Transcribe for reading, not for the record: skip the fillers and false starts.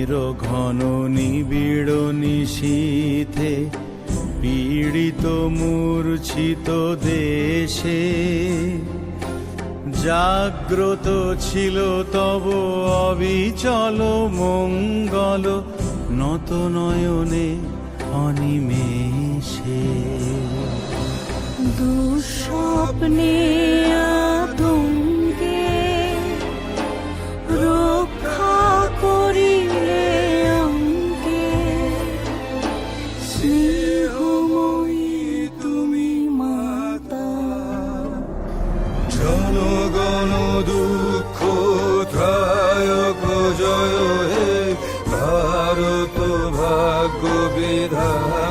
রাতের ঘন নিবিড় নিশীথে পীড়িত মূর্ছিত দেশে জাগ্রত ছিল তব অবিচল মঙ্গল নত নয়নে অনিমেষে। দুঃস্বপ্নে আতঙ্কে রক্ষা করিলে অঙ্কে স্নেহময়ী তুমি মাতা। জনগণ দুঃখ ত্রায়ক জয় হে ভারত ভাগ্য বিধাতা।